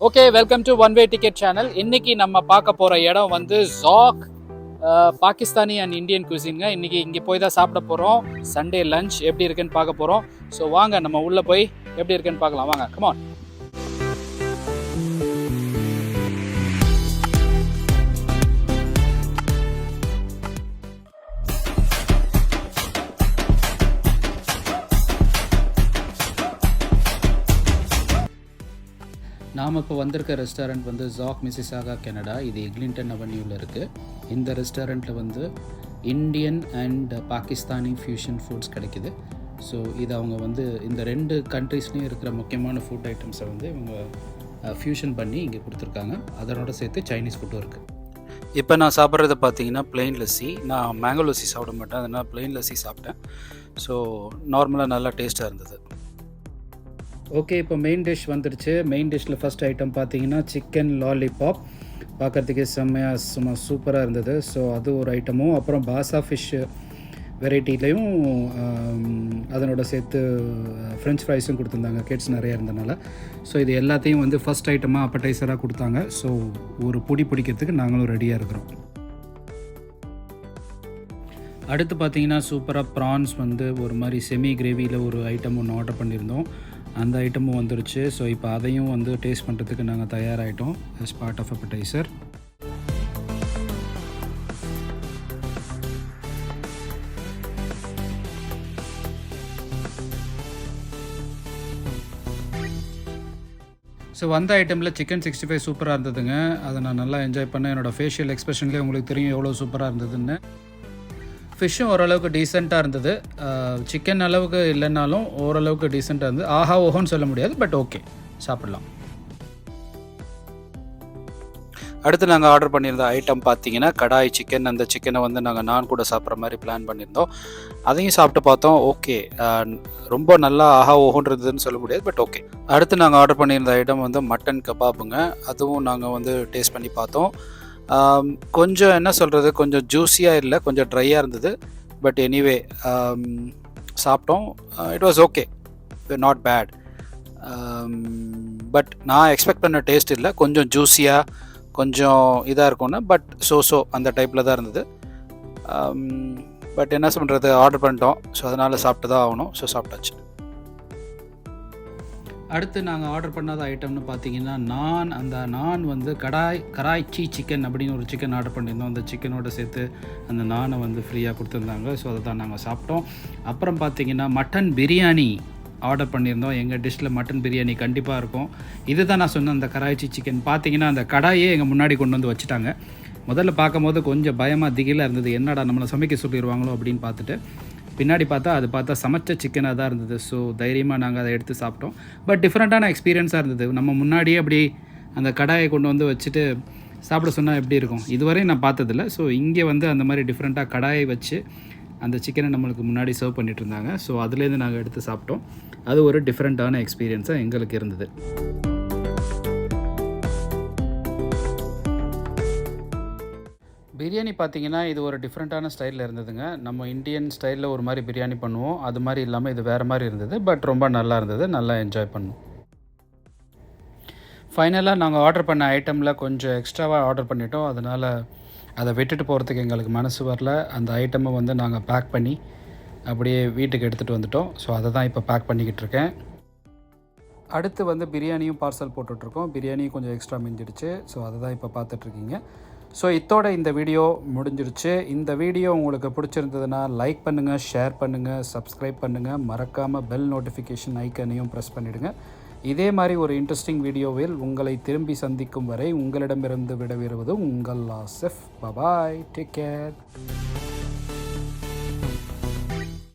Okay, welcome to one way ticket channel. இன்னைக்கு நம்ம பார்க்க போகிற இடம் வந்து ஜாக் பாகிஸ்தானி அண்ட் இந்தியன் குசின்ங்க. இன்னைக்கு இங்கே போய் தான் சாப்பிட போகிறோம். சண்டே லஞ்ச் எப்படி இருக்குன்னு பார்க்க போகிறோம். ஸோ வாங்க நம்ம உள்ளே போய் எப்படி இருக்குன்னு பார்க்கலாம். வாங்க, கமான். நாம் இப்போ வந்திருக்க ரெஸ்டாரண்ட் வந்து ஜாக் மிசிசாகா கனடா. இது எக்லிங்டன் அவென்யூவில் இருக்குது. இந்த ரெஸ்டாரண்ட்டில் வந்து Indian and Pakistani fusion foods கிடைக்குது. ஸோ இது அவங்க வந்து இந்த ரெண்டு கண்ட்ரீஸ்லேயும் இருக்கிற முக்கியமான ஃபுட் ஐட்டம்ஸை வந்து இவங்க ஃபியூஷன் பண்ணி இங்கே கொடுத்துருக்காங்க. அதனோட சேர்த்து சைனீஸ் ஃபுட்டும் இருக்குது. இப்போ நான் சாப்பிட்றது பார்த்தீங்கன்னா பிளெயின் லஸ்ஸி. நான் மேங்கோ லஸ்ஸி சாப்பிட மாட்டேன், அதனால் பிளெயின் லஸ்ஸி சாப்பிட்டேன். ஸோ நார்மலாக நல்லா டேஸ்ட்டாக இருந்தது. ஓகே, இப்போ மெயின் டிஷ் வந்துடுச்சு. மெயின் டிஷ்ஷில் ஃபஸ்ட் ஐட்டம் பார்த்தீங்கன்னா சிக்கன் லாலிபாப். பார்க்குறதுக்கே செம்மையாக சும்மா சூப்பராக இருந்தது. ஸோ அது ஒரு ஐட்டமும், அப்புறம் பாசா ஃபிஷ் வெரைட்டிலையும் அதனோட சேர்த்து ஃப்ரெஞ்ச் ஃப்ரைஸும் கொடுத்துருந்தாங்க. கிட்ஸ் நிறையா இருந்தனால. ஸோ இது எல்லாத்தையும் வந்து ஃபஸ்ட் ஐட்டமாக அப்படைசராக கொடுத்தாங்க. ஸோ ஒரு பொடி பிடிக்கிறதுக்கு நாங்களும் ரெடியாக இருக்கிறோம். அடுத்து பார்த்தீங்கன்னா சூப்பராக ப்ரான்ஸ் வந்து ஒரு மாதிரி செமி கிரேவியில் ஒரு ஐட்டம் ஒன்று ஆர்டர் பண்ணியிருந்தோம். அந்த ஐட்டமும் வந்துருச்சு. ஸோ இப்போ அதையும் வந்து டேஸ்ட் பண்ணுறதுக்கு நாங்கள் தயாராகிட்டோம் as part of appetizer. So வந்த ஐட்டமில் சிக்கன் 65 சூப்பராக இருந்ததுங்க. அதை நான் நல்லா என்ஜாய் பண்ணேன். என்னோடய ஃபேஷியல் எக்ஸ்பிரஷன்லேயே உங்களுக்கு தெரியும் எவ்வளோ சூப்பராக இருந்ததுன்னு. ஃபிஷ்ஷும் ஓரளவுக்கு டீசெண்டாக இருந்தது. சிக்கன் அளவுக்கு இல்லைனாலும் ஓரளவுக்கு டீசெண்டாக இருந்தது. ஆஹா ஓஹோன்னு சொல்ல முடியாது, பட் ஓகே, சாப்பிட்லாம். அடுத்து நாங்கள் ஆர்டர் பண்ணியிருந்த ஐட்டம் பார்த்தீங்கன்னா கடாய் சிக்கன். அந்த சிக்கனை வந்து நாங்கள் நான் கூட சாப்பிட்ற மாதிரி பிளான் பண்ணியிருந்தோம். அதையும் சாப்பிட்டு பார்த்தோம். ஓகே, ரொம்ப நல்லா ஆஹா ஓஹோன்றதுன்னு சொல்ல முடியாது, பட் ஓகே. அடுத்து நாங்கள் ஆர்டர் பண்ணியிருந்த ஐட்டம் வந்து மட்டன் கபாபுங்க. அதுவும் நாங்கள் வந்து டேஸ்ட் பண்ணி பார்த்தோம். கொஞ்சம் என்ன சொல்கிறது, கொஞ்சம் ஜூஸியாக இல்லை, கொஞ்சம் ட்ரையாக இருந்தது. பட் எனிவே சாப்பிட்டோம். It was okay, not bad. But நான் எக்ஸ்பெக்ட் பண்ண டேஸ்ட் இல்லை. கொஞ்சம் ஜூஸியாக கொஞ்சம் இதாக இருக்கும்னு, பட் ஸோ அந்த டைப்பில் தான் இருந்தது. பட் என்ன பண்ணுறது, ஆர்டர் பண்ணிட்டோம். ஸோ அதனால் சாப்பிட்டு தான் ஆகணும். ஸோ சாப்பிட்டாச்சு. அடுத்து நாங்கள் ஆர்டர் பண்ணாத ஐட்டம்னு பார்த்தீங்கன்னா அந்த நான் வந்து கராய்ச்சி சிக்கன் அப்படின்னு ஒரு சிக்கன் ஆர்டர் பண்ணியிருந்தோம். அந்த சிக்கனோட சேர்த்து அந்த நானை வந்து ஃப்ரீயாக கொடுத்துருந்தாங்க. ஸோ அதை தான் நாங்கள் சாப்பிட்டோம். அப்புறம் பார்த்தீங்கன்னா மட்டன் பிரியாணி ஆர்டர் பண்ணியிருந்தோம். எங்கள் டிஷ்ஷில் மட்டன் பிரியாணி கண்டிப்பாக இருக்கும். இது தான் நான் சொன்னேன், அந்த கராய்ச்சி சிக்கன். பார்த்தீங்கன்னா அந்த கடாயே எங்கள் முன்னாடி கொண்டு வந்து வச்சுட்டாங்க. முதல்ல பார்க்கும்போது கொஞ்சம் பயமாக திகிலாக இருந்தது, என்னடா நம்மளை சமைக்க சொல்லிடுவாங்களோ அப்படின்னு பார்த்துட்டு. பின்னாடி பார்த்தா சமைச்ச சிக்கனாக தான் இருந்தது. ஸோ தைரியமாக நாங்கள் அதை எடுத்து சாப்பிட்டோம். பட் டிஃப்ரெண்ட்டான எக்ஸ்பீரியன்ஸாக இருந்தது. நம்ம முன்னாடியே அப்படி அந்த கடாயை கொண்டு வந்து வச்சுட்டு சாப்பிட சொன்னால் எப்படி இருக்கும், இதுவரையும் நான் பார்த்ததில்ல. ஸோ இங்கே வந்து அந்த மாதிரி டிஃப்ரெண்ட்டாக கடாயை வச்சு அந்த சிக்கனை நம்மளுக்கு முன்னாடி சர்வ் பண்ணிட்டு இருந்தாங்க. ஸோ அதுலேருந்து நாங்கள் எடுத்து சாப்பிட்டோம். அது ஒரு டிஃப்ரெண்ட்டான எக்ஸ்பீரியன்ஸாக எங்களுக்கு இருந்தது. பிரியாணி பார்த்தீங்கன்னா இது ஒரு டிஃப்ரெண்ட்டான ஸ்டைலில் இருந்ததுங்க. நம்ம இந்தியன் ஸ்டைலில் ஒரு மாதிரி பிரியாணி பண்ணுவோம், அது மாதிரி இல்லாமல் இது வேறு மாதிரி இருந்தது. பட் ரொம்ப நல்லா இருந்தது, நல்லா என்ஜாய் பண்ணோம். ஃபைனலாக நாங்கள் ஆர்டர் பண்ண ஐட்டமில் கொஞ்சம் எக்ஸ்ட்ராவாக ஆர்டர் பண்ணிட்டோம். அதனால் அதை விட்டுட்டு போகிறதுக்கு எங்களுக்கு மனசு வரல. அந்த ஐட்டமை வந்து நாங்கள் பேக் பண்ணி அப்படியே வீட்டுக்கு எடுத்துகிட்டு வந்துட்டோம். ஸோ அதை தான் இப்போ பேக் பண்ணிக்கிட்டு இருக்கேன். அடுத்து வந்து பிரியாணியும் பார்சல் போட்டுட்ருக்கோம். பிரியாணியும் கொஞ்சம் எக்ஸ்ட்ரா மிஞ்சிடுச்சு. ஸோ அதை தான் இப்போ பார்த்துட்ருக்கீங்க. ஸோ இதோட இந்த வீடியோ முடிஞ்சிருச்சு. இந்த வீடியோ உங்களுக்கு பிடிச்சிருந்ததுன்னா லைக் பண்ணுங்கள், ஷேர் பண்ணுங்கள், சப்ஸ்கிரைப் பண்ணுங்கள். மறக்காமல் பெல் நோட்டிஃபிகேஷன் ஐக்கனையும் ப்ரெஸ் பண்ணிவிடுங்க. இதே மாதிரி ஒரு இன்ட்ரெஸ்டிங் வீடியோவில் உங்களை திரும்பி சந்திக்கும் வரை உங்களிடமிருந்து விடைபெறுவது உங்கள் ஆசிஃப். பாய், டேக் கேர்.